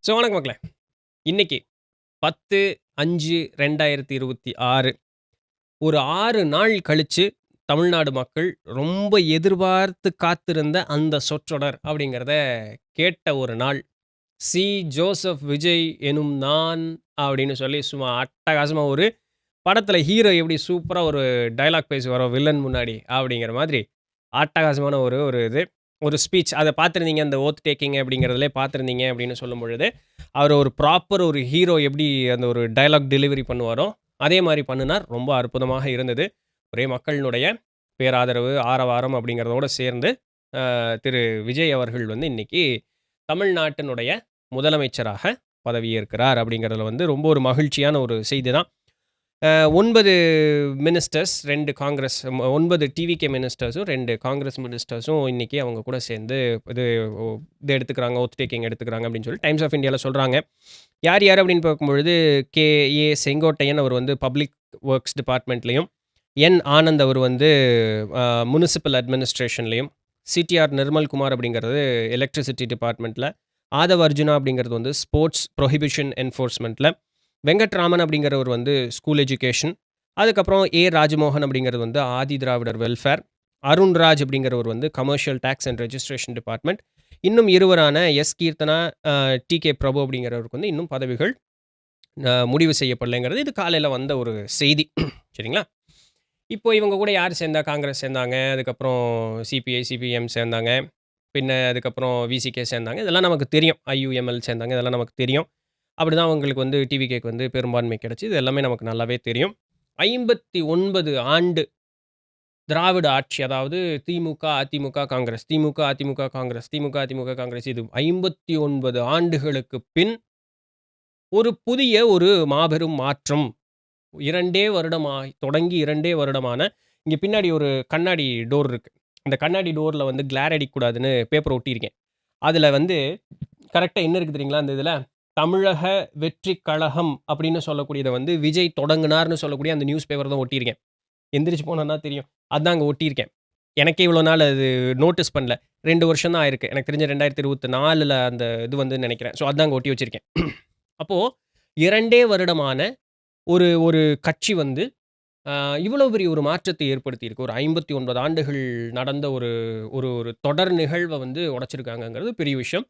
So வணக்கம் மக்களே. இன்னைக்கு 10/5/2026 ஒரு 6 நாள் கழிச்சு தமிழ்நாடு மக்கள் ரொம்ப எதிர்பார்த்து காத்திருந்த அந்த சொற்றொடர் அப்படிங்கிறத கேட்ட ஒரு நாள். சி. ஜோசப் விஜய் எனும் நான் அப்படின்னு சொல்லி சும்மா அட்டகாசமா ஒரு படத்துல ஹீரோ எப்படி சூப்பரா ஒரு டயலாக் பேசுவாரோ வில்லன் முன்னாடி அப்படிங்கிற மாதிரி அட்டகாசமான ஒரு ஒரு இது ஒரு ஸ்பீச். அத பார்த்திருந்தீங்க அந்த ஓத் டேக்கிங் அப்படிங்கிறதிலே பார்த்திருந்தீங்க அப்படின்னு சொல்லும் பொழுது, அவர் ஒரு ப்ராப்பர் ஒரு ஹீரோ எப்படி அந்த ஒரு டயலாக் டெலிவரி பண்ணுவாரோ, அதே மாரி பண்ணுனார். ரொம்ப அற்புதமாக இருந்தது. ஒரே மக்களினுடைய பேராதரவு, ஆரவாரம் அப்படிங்கிறதோட சேர்ந்து திரு விஜய் அவர்கள் வந்து இன்னைக்கு தமிழ்நாட்டினுடைய முதலமைச்சராக பதவியேற்கிறார் அப்படிங்கிறதுல வந்து ரொம்ப ஒரு மகிழ்ச்சியான ஒரு செய்தி தான். 9 மினிஸ்டர்ஸ் 2 காங்கிரஸ் 9 டிவிகே மினிஸ்டர்ஸும் 2 காங்கிரஸ் மினிஸ்டர்ஸும் இன்னைக்கு அவங்க கூட சேர்ந்து இது இது எடுத்துக்கிறாங்க, ஓத் டேக்கிங் எடுத்துக்கிறாங்க அப்படின்னு சொல்லி டைம்ஸ் ஆஃப் இந்தியால சொல்றாங்க. யார் யார் அப்படின்னு பார்க்கும்பொழுது, கே.ஏ. செங்கோட்டையன் அவர் வந்து பப்ளிக் ஒர்க்ஸ் டிபார்ட்மெண்ட்லயும், என். ஆனந்த் அவர் வந்து முனிசிபல் அட்மினிஸ்ட்ரேஷன்லயும், சிடிஆர் நிர்மல்குமார் அப்படிங்கிறது எலக்ட்ரிசிட்டி டிபார்ட்மெண்ட்ல, ஆதவ் அர்ஜுனா அப்படிங்கிறது வந்து ஸ்போர்ட்ஸ் ப்ரொஹிபிஷன் என்ஃபோர்ஸ்மெண்ட்ல, வெங்கட்ராமன் அப்படிங்கிறவர் வந்து ஸ்கூல் எஜுகேஷன், அதுக்கப்புறம் ஏ. ராஜமோகன் அப்படிங்கிறது வந்து ஆதி திராவிடர் வெல்ஃபேர், அருண்ராஜ் அப்படிங்கிறவர் வந்து commercial tax and registration department, இன்னும் இருவரான எஸ். கீர்த்தனா, டி.கே. பிரபு அப்படிங்கிறவருக்கு வந்து இன்னும் பதவிகள் முடிவு செய்யப்படலைங்கிறது இது காலையில வந்த ஒரு செய்தி. சரிங்களா? இப்போ இவங்க கூட யார் சேர்ந்தா? காங்கிரஸ் சேர்ந்தாங்க. அதுக்கப்புறம் சிபிஐ, சிபிஎம் சேர்ந்தாங்க. பின்ன அதுக்கப்புறம் விசிகே சேர்ந்தாங்க. இதெல்லாம் நமக்கு தெரியும். ஐயுஎம்எல் சேர்ந்தாங்க. இதெல்லாம் நமக்கு தெரியும். அப்படிதான் அவங்களுக்கு வந்து டிவிகேக்கு வந்து பெரும்பான்மை கிடைச்சது. இது எல்லாமே நமக்கு நல்லாவே தெரியும். 59 ஆண்டு திராவிட ஆட்சி. அதாவது திமுக, அதிமுக, காங்கிரஸ். திமுக, அதிமுக, காங்கிரஸ். திமுக, அதிமுக, காங்கிரஸ். இது 59 ஆண்டுகளுக்கு பின் ஒரு புதிய ஒரு மாபெரும் மாற்றம். 2 வருடமாய் தொடங்கி 2 வருடமான இங்க பின்னாடி ஒரு கண்ணாடி டோர் இருக்கு. அந்த கண்ணாடி டோர்ல வந்து கிளார் அடிக்கக்கூடாதுன்னு பேப்பர் ஒட்டியிருக்கேன். அதுல வந்து கரெக்ட்டா என்ன இருக்கு தெரியுங்களா? அந்த இதுல தமிழக வெற்றிக் கழகம் அப்படின்னு சொல்லக்கூடியத வந்து விஜய் தொடங்குனார்ன்னு சொல்லக்கூடிய அந்த நியூஸ் பேப்பர் தான் ஒட்டியிருக்கேன். எந்திரிச்சு போனா தெரியும். அதான் அங்க ஒட்டியிருக்கேன். எனக்கே இவ்வளோ நாள் அது நோட்டீஸ் பண்ணல. 2 வருஷம் தான் ஆயிருக்கு. எனக்கு தெரிஞ்சு 2024ல அந்த இது வந்து நெனைக்கிறேன். ஸோ அதான் அங்க ஒட்டி வச்சிருக்கேன். அப்போ 2 வருடமான ஒரு ஒரு கட்சி வந்து அ இவ்வளோ பெரிய ஒரு மாற்றத்தை ஏற்படுத்தியிருக்கு. ஒரு 59 ஆண்டுகள் நடந்த ஒரு ஒரு ஒரு தொடர் நிகழ்வ வந்து உடைச்சிருக்காங்கங்கிறது பெரிய விஷயம்.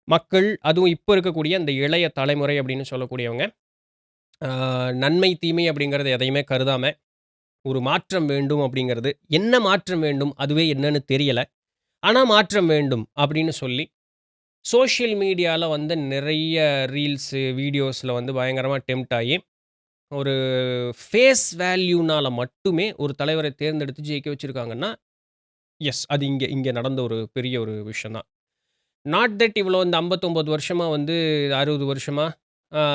மக்கள் அதுவும் இப்ப இருக்கக்கூடிய அந்த இளைய தலைமுறை அப்படின்னு சொல்லக்கூடியவங்க, அ நன்மை, தீமை அப்படிங்கிறது எதையுமே கருதாம, ஒரு மாற்றம் வேண்டும் அப்படிங்கிறது, என்ன மாற்றம் வேண்டும்? அதுவே என்னன்னு தெரியல. ஆனா மாற்றம் வேண்டும் அப்படின்னு சொல்லி, சோசியல் மீடியால வந்து நிறைய ரீல்ஸு, வீடியோஸ்ல வந்து பயங்கரமா டெம்ப்ட் ஆயி, ஒரு ஃபேஸ் வேல்யூனால மட்டுமே ஒரு தலைவரை தேர்ந்தெடுத்து ஜெயிக்க வச்சிருக்காங்கன்னா, அது இங்க இங்க நடந்த ஒரு பெரிய ஒரு விஷயம் தான். நாட் தட் இவ்வளோ இந்த 59 வருஷமா வந்து 60 வருஷமா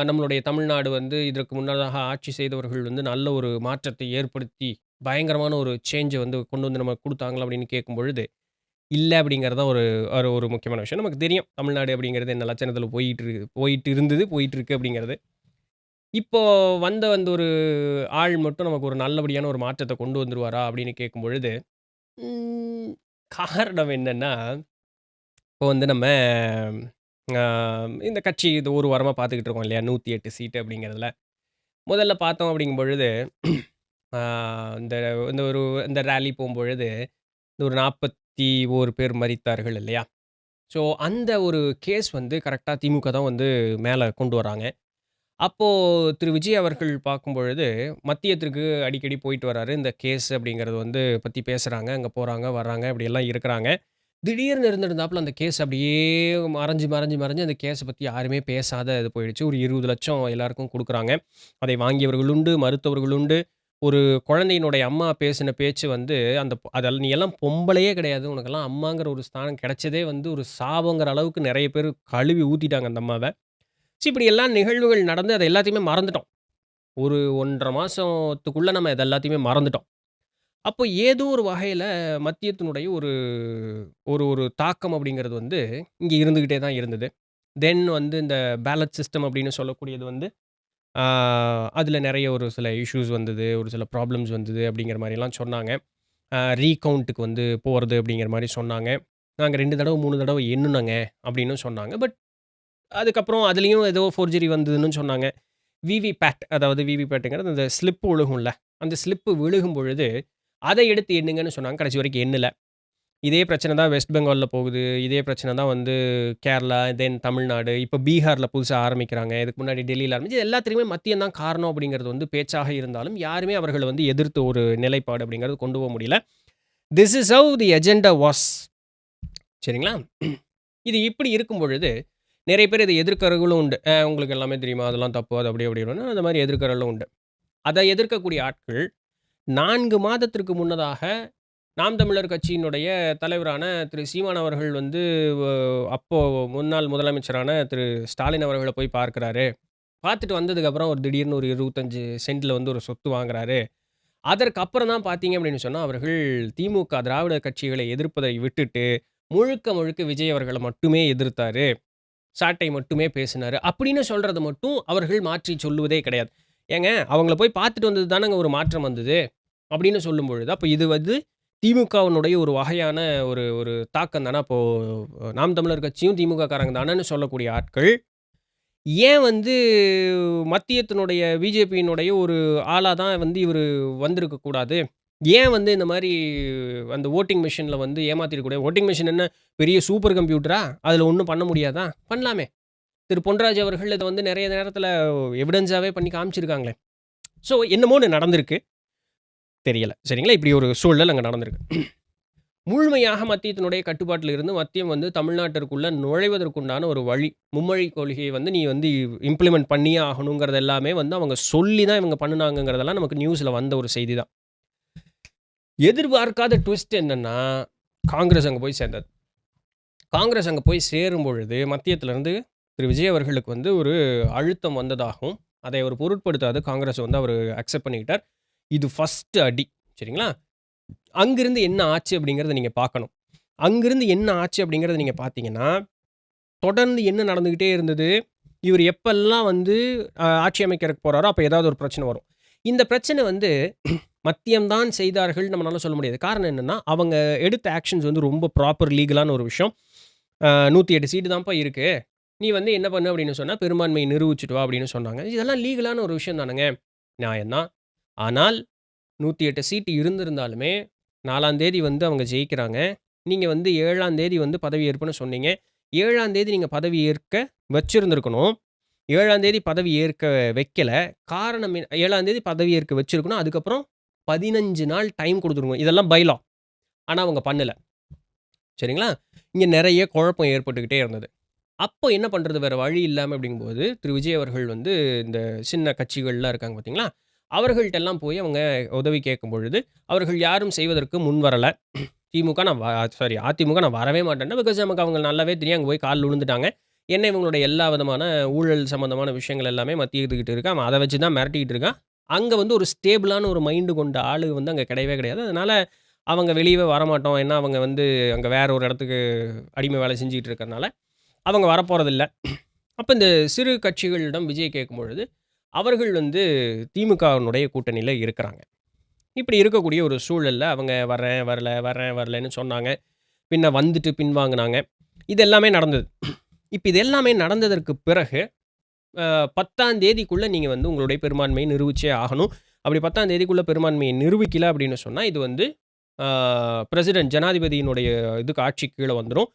நம்மளுடைய தமிழ்நாடு வந்து இதற்கு முன்னதாக ஆட்சி செய்தவர்கள் வந்து நல்ல ஒரு மாற்றத்தை ஏற்படுத்தி, பயங்கரமான ஒரு சேஞ்ச வந்து கொண்டு வந்து நமக்கு குடுத்தாங்களா அப்படின்னு கேட்கும்பொழுது, இல்ல அப்படிங்கிறது தான் ஒரு ஒரு ஒரு முக்கியமான விஷயம். நமக்கு தெரியும் தமிழ்நாடு அப்படிங்கிறது என்ன லட்சணத்தில போயிட்டு இருந்தது, போயிட்டு இருக்கு அப்படிங்கிறது. இப்போ வந்த அந்த ஒரு ஆள் மட்டும் நமக்கு ஒரு நல்லபடியான ஒரு மாற்றத்த கொண்டு வந்துருவாரா அப்படின்னு கேட்கும்பொழுது, ம் காரணம் என்னன்னா இப்போ வந்து நம்ம அ இந்த கட்சி இது ஒரு வாரமா பார்த்துக்கிட்டு இருக்கோம் இல்லையா? 108 சீட்டு அப்படிங்கிறதுல. முதல்ல பார்த்தோம் அப்படிங்கும் பொழுது, அ இந்த இந்த ஒரு இந்த ராலி போம்பொழுது, இந்த ஒரு 41 பேர் மரித்தார்கள் இல்லையா? ஸோ அந்த ஒரு கேஸ் வந்து கரெக்ட்டா திமுக தான் வந்து மேல கொண்டு வராங்க. அப்போ திரு விஜய் அவர்கள் பார்க்கும்பொழுது, மத்தியத்திற்கு அடிக்கடி போயிட்டு வராரு. இந்த கேஸ் அப்படிங்கிறது வந்து பத்தி பேசுறாங்க. அங்க போறாங்க, வர்றாங்க இப்படியெல்லாம் இருக்கிறாங்க. திடீர்னு இருந்திருந்தாப்புல அந்த கேஸ் அப்படியே மறைஞ்சு, மறைஞ்சு, மறைஞ்சு அந்த கேஸ பத்தி யாருமே பேசாத இது போயிடுச்சு. ஒரு 20,00,000 எல்லாருக்கும் குடுக்குறாங்க. அதை வாங்கியவர்கள் உண்டு, மறுத்தவர்கள் உண்டு. ஒரு குழந்தையினுடைய அம்மா பேசின பேச்சு வந்து அந்த அதெல்லாம் "நீ எல்லாம் பொம்பளையே கிடையாது. உனக்கெல்லாம் அம்மாங்கிற ஒரு ஸ்தானம் கிடைச்சதே வந்து ஒரு சாபங்கிற" அளவுக்கு நெறைய பேரு கழுவி ஊத்திட்டாங்க அந்த அம்மாவ. இப்படி எல்லாம் நிகழ்வுகள் நடந்து அத எல்லாத்தையுமே மறந்துட்டோம். ஒரு 1 1/2 மாசத்துக்குள்ள நம்ம இத எல்லாத்தையுமே மறந்துட்டோம். அப்போ ஏதோ ஒரு வகையில மத்தியத்தினுடைய ஒரு ஒரு ஒரு தாக்கம் அப்படிங்கிறது வந்து இங்க இருந்துகிட்டே தான் இருந்தது. தென் வந்து இந்த பேலட் சிஸ்டம் அப்படின்னு சொல்லக்கூடியது வந்து, ஆ அதில நெறைய ஒரு சில இஷ்யூஸ் வந்தது. ஒரு சில ப்ராப்ளம்ஸ் வந்தது அப்படிங்கிற மாரிலாம் சொன்னாங்க. ரீகவுண்ட்‌டுக்கு வந்து போறது அப்படிங்கிற மாரி சொன்னாங்க. நாங்க 2 தடவ, 3 தடவ எண்ணுனோங்க அப்படின்னும் சொன்னாங்க. பட் அதுக்கப்புறம் அதுலயும் ஏதோ ஃபோர்ஜரி வந்ததுன்னு சொன்னாங்க. விவிபேட் அதாவது விவிபேட்டுங்கிறது அந்த ஸ்லிப் விழுகும்ல. அந்த ஸ்லிப் விழுகும் பொழுது, அத எடுத்து எண்ணுங்கன்னு சொன்னாங்க. கடைசி வரைக்கும் எண்ணல. இதே பிரச்சனை தான் வெஸ்ட் பெங்கால்ல போகுது. இதே பிரச்சனை தான் வந்து கேரளா, தென் தமிழ்நாடு, இப்ப பீகார்ல புதுசா ஆரம்பிக்கிறாங்க. இதுக்கு முன்னாடி டெல்லியில ஆரம்பிச்சு எல்லாத்துலயுமே மத்தியம் தான் காரணம் அப்படிங்கிறது வந்து பேச்சாக இருந்தாலும், யாருமே அவர்கள வந்து எதிர்த்து ஒரு நிலைப்பாடு அப்படிங்கிறது கொண்டு போ முடியல. This is how the agenda was. சரிங்களா? இது இப்படி இருக்கும் பொழுது, நெறைய பேர் இத எதிர்க்கிறவர்களும் உண்டு. உங்களுக்கு எல்லாமே தெரியுமா? அதெல்லாம் தப்பு. அது அப்படி இப்படின்னு அந்த மாரி எதிர்க்கிறவர்களும் உண்டு. அத எதிர்க்கக்கூடிய ஆட்கள் 4 மாதத்திற்கு முன்னதாக நாம் தமிழர் கட்சியினுடைய தலைவரான திரு சீமான் அவர்கள் வந்து வ அப்போ முன்னாள் முதலமைச்சரான திரு ஸ்டாலின் அவர்கள போய் பார்க்கிறாரு. பார்த்துட்டு வந்ததுக்கப்புறம் ஒரு திடீர்னு ஒரு 25 சென்ட்ல வந்து ஒரு சொத்து வாங்குறாரு. அதற்கு அப்புறம் தான் பார்த்தீங்க அப்படின்னு சொன்னா, அவர்கள் திமுக திராவிட கட்சிகளை எதிர்ப்பதை விட்டுட்டு, முழுக்க முழுக்க விஜய் அவர்கள மட்டுமே எதிர்த்தாரு. சாட்டை மட்டுமே பேசினாரு. அப்படின்னு சொல்றத மட்டும் அவர்கள் மாற்றி சொல்லுவதே கிடையாது. ஏங்க அவங்கள போய் பார்த்துட்டு வந்தது தானங்க ஒரு மாற்றம் வந்தது. அப்படின்னு சொல்லும் பொழுது, அப்ப இது வந்து திமுகவினுடைய ஒரு வகையான ஒரு ஒரு தாக்கம் தானே. அப்போ நாம் தமிழர் கட்சியும் திமுக காரங்க தானேன்னு சொல்லக்கூடிய ஆட்கள், ஏன் வந்து மத்தியத்தினுடைய பிஜேபியினுடைய ஒரு ஆளா தான் வந்து இவரு வந்திருக்க கூடாது? ஏன் வந்து இந்த மாரி அந்த வோட்டிங் மெஷின்ல வந்து ஏமாத்திறக்கூடாது? வோட்டிங் மெஷின் என்ன பெரிய சூப்பர் கம்ப்யூட்டரா? அதில ஒண்ணும் பண்ண முடியாதா? பண்ணலாமே! திரு பொன்ராஜ் அவர்கள் இத வந்து நெறைய நேரத்தில எவிடன்ஸாவே பண்ணி காமிச்சிருக்காங்களே! ஸோ என்னமோ ஒண்ணு நடந்திருக்கு. தெரியல. சரிங்களா? இப்படி ஒரு சூழல் அங்க நடந்திருக்கு. முழுமையாக மத்தியத்தினுடைய கட்டுப்பாட்டில இருந்து மத்தியம் வந்து தமிழ்நாட்டிற்குள்ள நுழைவதற்குண்டான ஒரு வழி. மும்மொழி கொள்கையை வந்து நீ வந்து இம்ப்ளிமெண்ட் பண்ணியே ஆகணுங்கிறது எல்லாமே வந்து அவங்க சொல்லி தான் இவங்க பண்ணுனாங்கங்கிறதெல்லாம் நமக்கு நியூஸ்ல வந்த ஒரு செய்தி தான். எதிர்பார்க்காத ட்விஸ்ட் என்னன்னா, காங்கிரஸ் அங்க போய் சேர்ந்தது. காங்கிரஸ் அங்க போய் சேரும் பொழுது, மத்தியத்திலிருந்து திரு விஜய் அவர்களுக்கு வந்து ஒரு அழுத்தம் வந்ததாகவும், அதை அவர் பொருட்படுத்தாது காங்கிரஸ் வந்து அவரு அக்செப்ட் பண்ணிக்கிட்டார். இது ஃபர்ஸ்ட் அடி. சரிங்களா? அங்கிருந்து என்ன ஆச்சு அப்படிங்கிறத நீங்க பார்க்கணும். அங்கிருந்து என்ன ஆச்சு அப்படிங்கிறத நீங்க பார்த்தீங்கன்னா, தொடர்ந்து என்ன நடந்துகிட்டே இருந்தது, இவரு எப்பல்லாம் வந்து ஆட்சி அமைக்கிறக்கு போறாரோ, அப்ப ஏதாவது ஒரு பிரச்சனை வரும். இந்த பிரச்சனை வந்து மத்தியம் தான் செய்தார்கள் நம்மனால சொல்ல முடியாது. காரணம் என்னன்னா, அவங்க எடுத்த ஆக்ஷன்ஸ் வந்து ரொம்ப ப்ராப்பர் லீகலான ஒரு விஷயம். 108 சீட்டு தான்ப்பா இருக்கு. நீ வந்து என்ன பண்ணு அப்படின்னு சொன்னா, பெரும்பான்மையை நிரூபிச்சுட்டு வா அப்படின்னு சொன்னாங்க. இதெல்லாம் லீகலான ஒரு விஷயம் தானங்க. நியாயம் தான். ஆனால் 108 சீட்டு இருந்திருந்தாலுமே, 4ஆம் தேதி வந்து அவங்க ஜெயிக்கிறாங்க. நீங்க வந்து 7ஆம் தேதி வந்து பதவியேற்புன்னு சொன்னீங்க. 7ஆம் தேதி நீங்க பதவி ஏற்க வச்சிருந்திருக்கணும். 7ஆம் தேதி பதவி ஏற்க வைக்கல. காரணம் 7ஆம் தேதி பதவி ஏற்க வச்சிருக்கணும். அதுக்கப்புறம் 15 நாள் டைம் குடுத்துருக்கணும். இதெல்லாம் பை லா. ஆனா அவங்க பண்ணல. சரிங்களா? இங்க நெறைய குழப்பம் ஏற்பட்டுக்கிட்டே இருந்தது. அப்போ என்ன பண்றது? வேற வழி இல்லாம அப்படிங்கும்போது, திரு விஜய் அவர்கள் வந்து இந்த சின்ன கட்சிகள்லாம் இருக்காங்க பார்த்தீங்களா? அவர்கள்ட்டெல்லாம் போய் அவங்க உதவி கேட்கும் பொழுது, அவர்கள் யாரும் செய்வதற்கு முன் வரல. திமுக நான் அதிமுக நான் வரவே மாட்டேன்டேன். பிகாஸ் நமக்கு அவங்க நல்லாவே தெரியும். அங்க போய் கால்ல விழுந்துட்டாங்க. என்ன இவங்களுடைய எல்லா விதமான ஊழல் சம்மந்தமான விஷயங்கள் எல்லாமே மத்தியத்துக்கிட்ட இருக்கு. அவன் அத வச்சு தான் மிரட்டிக்கிட்டு இருக்கான். அங்க வந்து ஒரு ஸ்டேபிளான ஒரு மைண்ட் கொண்ட ஆளு வந்து அங்க கிடையவே கிடையாது. அதனால அவங்க வெளியவே வரமாட்டோம். ஏன்னா அவங்க வந்து அங்க வேற ஒரு இடத்துக்கு அடிமை வேலை செஞ்சுகிட்டு இருக்கறனால, அவங்க வரப்போறதில்ல. அப்ப இந்த சிறு கட்சிகளிடம் விஜய் கேட்கும்பொழுது, அவர்கள் வந்து திமுகவினுடைய கூட்டணியில இருக்கிறாங்க. இப்படி இருக்கக்கூடிய ஒரு சூழல்ல அவங்க வரேன், வரல, வரேன், வரலன்னு சொன்னாங்க. பின்ன வந்துட்டு பின்வாங்குனாங்க. இது எல்லாமே நடந்தது. இப்ப இது எல்லாமே நடந்ததற்கு பிறகு, 10ஆம் தேதிக்குள்ள நீங்க வந்து உங்களுடைய பெரும்பான்மையை நிரூபிச்சே ஆகணும். அப்படி 10ஆம் தேதிக்குள்ள பெரும்பான்மையை நிரூபிக்கல அப்படின்னு சொன்னா, இது வந்து பிரசிடென்ட் ஜனாதிபதியினுடைய இதுக்கு ஆட்சிக்கு கீழ வந்துரும்.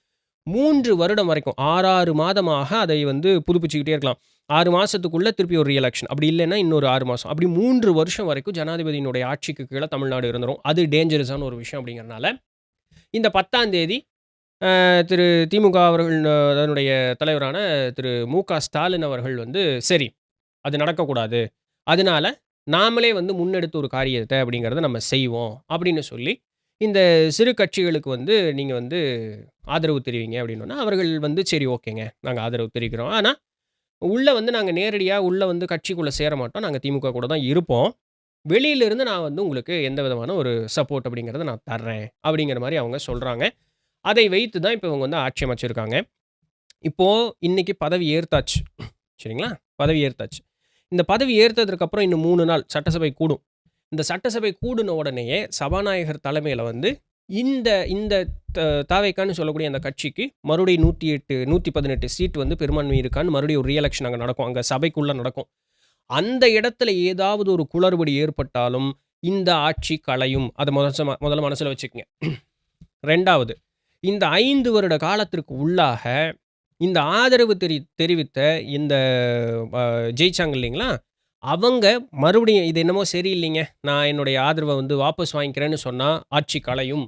3 வருடம் வரைக்கும் 6 மாதமாக அதை வந்து புதுப்பிச்சுக்கிட்டே இருக்கலாம். 6 மாசத்துக்குள்ள திருப்பி ஒரு எலக்ஷன். அப்படி இல்லன்னா இன்னொரு 6 மாசம். அப்படி 3 வருஷம் வரைக்கும் ஜனாதிபதியினுடைய ஆட்சிக்கு கீழ தமிழ்நாடு இருந்துரும். அது டேஞ்சரஸான ஒரு விஷயம் அப்படிங்கிறனால, இந்த 10ஆம் தேதி திரு திமுக அவர்கள் அதனுடைய தலைவரான திரு மு.க. ஸ்டாலின் அவர்கள் வந்து, சரி அது நடக்கக்கூடாது. அதனால நாமளே வந்து முன்னெடுத்து ஒரு காரியத்த அப்படிங்கிறத நம்ம செய்வோம். அப்படின்னு சொல்லி, இந்த சிறு கட்சிகளுக்கு வந்து நீங்க வந்து ஆதரவு தெரிவிங்க அப்படின்னோன, அவர்கள் வந்து சரி ஓகேங்க. நாங்க ஆதரவு தெரிவிக்கிறோம். ஆனா, உள்ள வந்து நாங்க நேரடியா உள்ள வந்து கட்சிக்குள்ள சேர மாட்டோம். நாங்க திமுக கூட தான் இருப்போம். வெளியில இருந்து நான் வந்து உங்களுக்கு எந்த விதமான ஒரு சப்போர்ட் அப்படிங்கிறத நான் தர்றேன். அப்படிங்கிற மாரி அவங்க சொல்றாங்க. அதை வைத்து தான் இப்ப இவங்க வந்து ஆட்சி அமைச்சிருக்காங்க. இப்போ இன்னைக்கு பதவி ஏற்றாச்சு. சரிங்களா? பதவி ஏற்றாச்சு. இந்த பதவி ஏற்றதற்கு அப்புறம் இன்னும் 3 நாள் சட்டசபை கூடும். இந்த சட்டசபை கூடுன உடனேயே சபாநாயகர் தலைமையில வந்து இந்த இந்த தாவேக்கான்னு சொல்லக்கூடிய அந்த கட்சிக்கு மறுபடியும் 118 சீட் வந்து பெரும்பான்மை இருக்கான்னு மறுபடியும் ஒரு ரீஎலெக்ஷன் அங்கே நடக்கும். அங்கே சபைக்குள்ளே நடக்கும். அந்த இடத்துல ஏதாவது ஒரு குளறுபடி ஏற்பட்டாலும் இந்த ஆட்சி கலையும். அதை முதல்ல மனசில் வச்சுக்கோங்க. 2வது, இந்த 5 வருட காலத்திற்கு உள்ளாக இந்த ஆதரவு தெரிவித்த இந்த ஜெயிச்சாங்க இல்லைங்களா, அவங்க மறுபடியும் இது என்னமோ சரியில்லைங்க, நான் என்னுடைய ஆதரவை வந்து வாபஸ் வாங்கிக்கிறேன்னு சொன்னால் ஆட்சி கலையும்.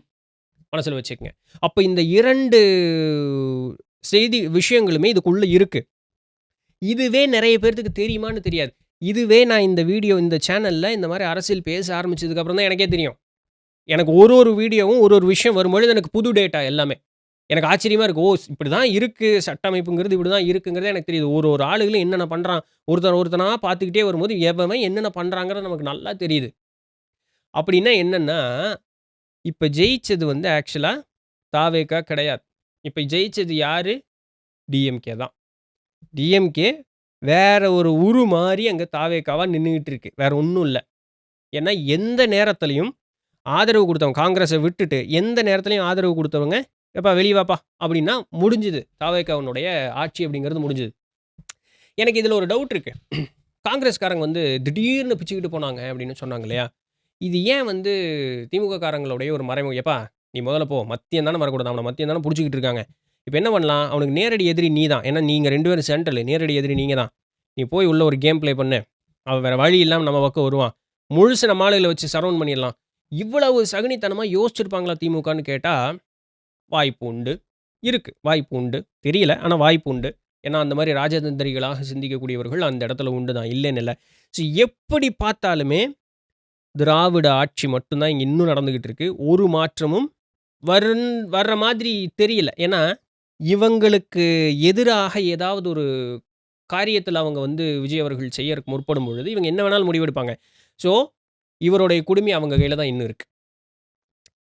மனசில் வச்சுக்கங்க. அப்போ இந்த 2 விஷயங்களுமே இதுக்குள்ளே இருக்கு. இதுவே நிறைய பேர்த்துக்கு தெரியுமான்னு தெரியாது. இதுவே நான் இந்த வீடியோ இந்த சேனலில் இந்த மாதிரி அரசியல் பேச ஆரம்பிச்சதுக்கப்புறம் தான் எனக்கே தெரியும். எனக்கு ஒரு வீடியோவும் ஒரு விஷயம் வரும்பொழுது எனக்கு புது டேட்டா எல்லாமே. எனக்கு ஆச்சரியமா இருக்கு. ஓ! இப்படி தான் இருக்கு சட்டமைப்புங்கிறது, இப்படி தான் இருக்குங்கிறதே எனக்கு தெரியுது. ஒரு ஆளுகளும் என்னென்ன பண்றான், ஒருத்தனா பார்த்துக்கிட்டே வரும்போது எவன் என்னென்ன பண்றாங்கிறது நமக்கு நல்லா தெரியுது. அப்படின்னா என்னன்னா, இப்ப ஜெயிச்சது வந்து ஆக்சுவலா தாவேகா கிடையாது. இப்ப ஜெயிச்சது யாரு? டிஎம்கே தான். டிஎம்கே வேற ஒரு மாறி அங்க தாவேகாவா நின்னுகிட்டு இருக்கு. வேற ஒண்ணும் இல்ல. ஏன்னா எந்த நேரத்திலயும் ஆதரவு குடுத்தவங்க காங்கிரஸை விட்டுட்டு எந்த நேரத்திலயும் ஆதரவு குடுத்தவங்க, "எப்பா வெளிய வாப்பா" அப்படின்னா முடிஞ்சுது. தாவேகாவினுடைய ஆட்சி அப்படிங்கிறது முடிஞ்சுது. எனக்கு இதில ஒரு டவுட் இருக்கு. காங்கிரஸ்காரங்க வந்து திடீர்னு பிச்சுக்கிட்டு போனாங்க அப்படின்னு சொன்னாங்க இல்லையா? இது ஏன் வந்து திமுக காரங்களுடைய ஒரு மறைமுக "எப்பா நீ முதல்ல போ. மத்தியம் தானே வரக்கூடாது. அவன மத்தியம் தானே புடிச்சுக்கிட்டு இருக்காங்க. இப்ப என்ன பண்ணலாம்? அவனுக்கு நேரடி எதிரி நீ தான். ஏன்னா நீங்க 2 பேரும் சென்ட்ரலு. நேரடி எதிரி நீங்க தான். நீ போய் உள்ள ஒரு கேம் ப்ளே பண்ணு. அவன் வேற வழி இல்லாம நம்ம பக்கம் வருவான். முழுசு நம்ம ஆளுகள வச்சு சரவுண்ட் பண்ணிடலாம்." இவ்வளவு சகுனித்தனமா யோசிச்சிருப்பாங்களா திமுகன்னு கேட்டா, வாய்ப்பு உண்டு. இருக்கு. வாய்ப்பு உண்டு. தெரியல. ஆனா வாய்ப்பு உண்டு. ஏன்னா அந்த மாரி ராஜதந்திரிகளாக சிந்திக்கக்கூடியவர்கள் அந்த இடத்துல உண்டு தான். இல்லைன்னு இல்ல. ஸோ எப்படி பார்த்தாலுமே திராவிட ஆட்சி மட்டும் தான் இங்க இன்னும் நடந்துகிட்டு இருக்கு. ஒரு மாற்றமும் வர்ற மாதிரி தெரியல. ஏன்னா, இவங்களுக்கு எதிராக ஏதாவது ஒரு காரியத்தில அவங்க வந்து விஜய் அவர்கள் செய்யறக்கு முற்படும் பொழுது, இவங்க என்ன வேணாலும் முடிவெடுப்பாங்க. ஸோ, இவருடைய குடுமி அவங்க கையில தான் இன்னும் இருக்கு.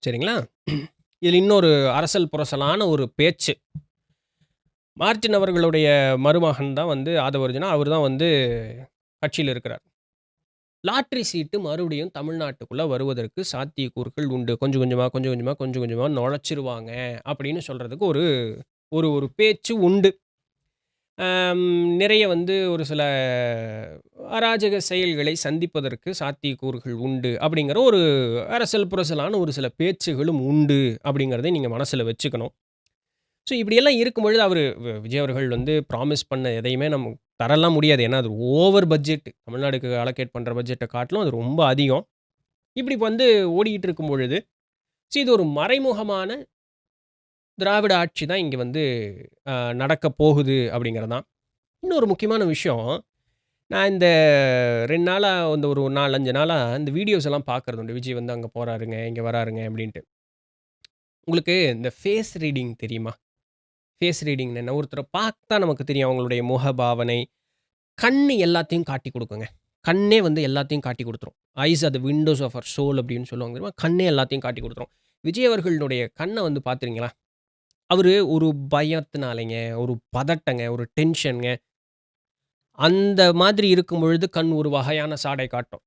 சரிங்களா? இதில இன்னொரு அரசல் புரசலான ஒரு பேச்சு. மார்ட்டின் அவர்களுடைய மருமகன் தான் வந்து ஆதவர்ஜுனா. அவர் தான் வந்து கட்சியில இருக்கிறார். லாட்டரி சீட்டு மறுபடியும் தமிழ்நாட்டுக்குள்ள வருவதற்கு சாத்தியக்கூறுகள் உண்டு. கொஞ்சம் கொஞ்சமா நுழைச்சிருவாங்க அப்படின்னு சொல்றதுக்கு ஒரு ஒரு ஒரு பேச்சு உண்டு. நிறைய வந்து ஒரு சில அராஜக செயல்களை சந்திப்பதற்கு சாத்தியக்கூறுகள் உண்டு அப்படிங்கிற ஒரு அரசல் புரசலான ஒரு சில பேச்சுகளும் உண்டு அப்படிங்கிறதை நீங்க மனசுல வச்சுக்கணும். ஸோ இப்படியெல்லாம் இருக்கும்பொழுது அவரு விஜய் அவர்கள் வந்து ப்ராமிஸ் பண்ண எதையுமே நம்ம தரலாம் முடியாது. ஏன்னா, அது ஓவர் பட்ஜெட். தமிழ்நாடுக்கு அலோகேட் பண்ற பட்ஜெட்ட காட்டிலும் அது ரொம்ப அதிகம். இப்படி வந்து ஓடிக்கிட்டு இருக்கும் பொழுது, இது ஒரு மறைமுகமான திராவிட ஆட்சி தான் இங்க வந்து நடக்கப் போகுது அப்படிங்கிறது தான். இன்னொரு முக்கியமான விஷயம், நான் இந்த 2 நாளா இந்த ஒரு 4, 5 நாளா இந்த வீடியோஸ் எல்லாம் பார்க்கறது உண்டு. விஜய் வந்து அங்க போறாருங்க, இங்க வராருங்க அப்படின்ட்டு. உங்களுக்கு இந்த ஃபேஸ் ரீடிங் தெரியுமா? ஃபேஸ் ரீடிங்ன்னா என்ன? ஒருத்தர பார்த்தா நமக்கு தெரியும் அவங்களுடைய முகபாவனை, கண்ணு எல்லாத்தையும் காட்டிக் குடுக்குங்க. கண்ணே வந்து எல்லாத்தையும் காட்டிக் குடுத்துரும். Eyes are the windows of our soul அப்படின்னு சொல்லுவாங்க தெரியுமா? கண்ணே எல்லாத்தையும் காட்டிக் குடுத்துரும். விஜய் அவர்களுடைய கண்ண வந்து பார்த்துறீங்களா? அவரு ஒரு பயத்தினாலைங்க, ஒரு பதட்டங்க, ஒரு டென்ஷன்ங்க. அந்த மாதிரி இருக்கும் பொழுது கண் ஒரு வகையான சாடை காட்டும்.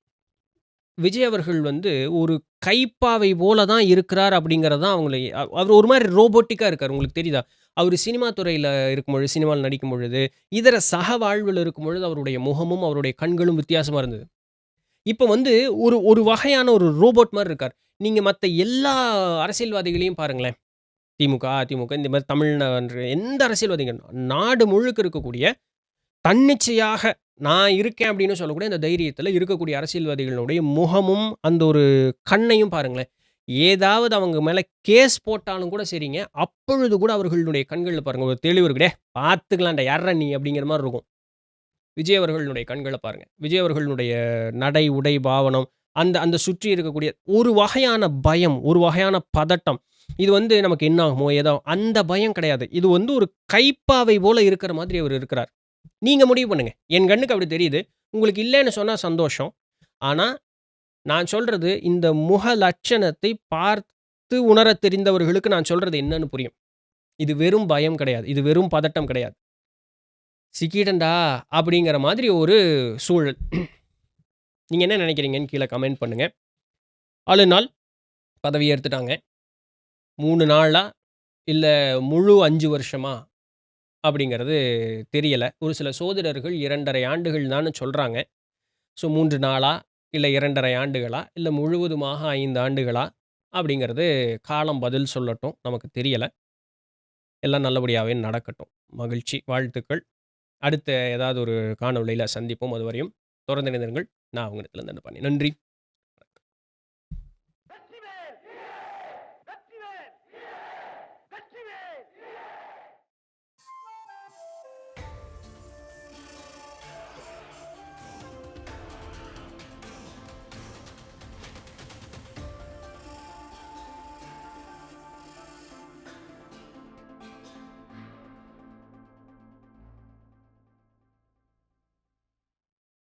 விஜய் அவர்கள் வந்து ஒரு கைப்பாவை போல தான் இருக்கிறார் அப்படிங்கிறது தான் அவங்கள அவர் ஒரு மாரி ரோபோட்டிக்கா இருக்காரு. உங்களுக்கு தெரியுதா? அவரு சினிமா துறையில இருக்கும்பொழுது, சினிமால நடிக்கும் பொழுது, இதர சக வாழ்வுல இருக்கும்பொழுது அவருடைய முகமும், அவருடைய கண்களும் வித்தியாசமா இருந்தது. இப்ப வந்து ஒரு ஒரு வகையான ஒரு ரோபோட் மாரி இருக்கார். நீங்க மத்த எல்லா அரசியல்வாதிகளையும் பாருங்களேன். திமுக, அதிமுக இந்த மாரி எந்த அரசியல்வாதிகள் நாடு முழுக்க இருக்கக்கூடிய தன்னிச்சையாக நான் இருக்கேன் அப்படின்னு சொல்லக்கூடிய அந்த தைரியத்தில இருக்கக்கூடிய அரசியல்வாதிகளுடைய முகமும், அந்த ஒரு கண்ணையும் பாருங்களேன். ஏதாவது அவங்க மேல கேஸ் போட்டாலும் கூட சரிங்க, அப்பொழுது கூட அவர்களுடைய கண்கள்ல பாருங்க ஒரு தெளிவு இருக்கு. "டேய் பார்த்துக்கலாம்டா, யார்றா நீ?" அப்படிங்கிற மாரி இருக்கும். விஜய் அவர்களுடைய கண்கள பாருங்க. விஜய் அவர்களுடைய நடை, உடை, பாவனம், அந்த அந்த சுற்றி இருக்கக்கூடிய ஒரு வகையான பயம், ஒரு வகையான பதட்டம். இது வந்து நமக்கு என்ன ஆகுமோ? ஏதோ அந்த பயம் கிடையாது. இது வந்து ஒரு கைப்பாவை போல இருக்கிற மாதிரி அவரு இருக்கிறார். நீங்க முடிவு பண்ணுங்க. என் கண்ணுக்கு அப்படி தெரியுது. உங்களுக்கு இல்லன்னு சொன்னா சந்தோஷம். ஆனா, நான் சொல்றது இந்த முக லட்சணத்தை பார்த்து உணரத் தெரிந்தவர்களுக்கு நான் சொல்றது என்னன்னு புரியும். இது வெறும் பயம் கிடையாது. இது வெறும் பதட்டம் கிடையாது. "சிக்கிட்டேன்டா" அப்படிங்கிற மாதிரி ஒரு சூழல். நீங்க என்ன நினைக்கிறீங்கன்னு கீழ கமெண்ட் பண்ணுங்க. ஆல் இன் ஆல் பதவி ஏத்துட்டாங்க. 3 நாளா? இல்ல முழு 5 வருஷமா? அப்படிங்கிறது தெரியல. ஒரு சில சோதிடர்கள் 2 1/2 ஆண்டுகள் தான்னு சொல்றாங்க. ஸோ 3 நாளா? இல்ல 2 1/2 ஆண்டுகளா? இல்ல முழுவதுமாக 5 ஆண்டுகளா? அப்படிங்கிறது காலம் பதில் சொல்லட்டும். நமக்கு தெரியல. எல்லாம் நல்லபடியாவே நடக்கட்டும். மகிழ்ச்சி, வாழ்த்துக்கள். அடுத்த ஏதாவது ஒரு காணொளியில சந்திப்போம். அதுவரையும் தொடர்ந்து இணைந்திருங்கள். நான் உங்களிடத்திலிருந்து நன்றி.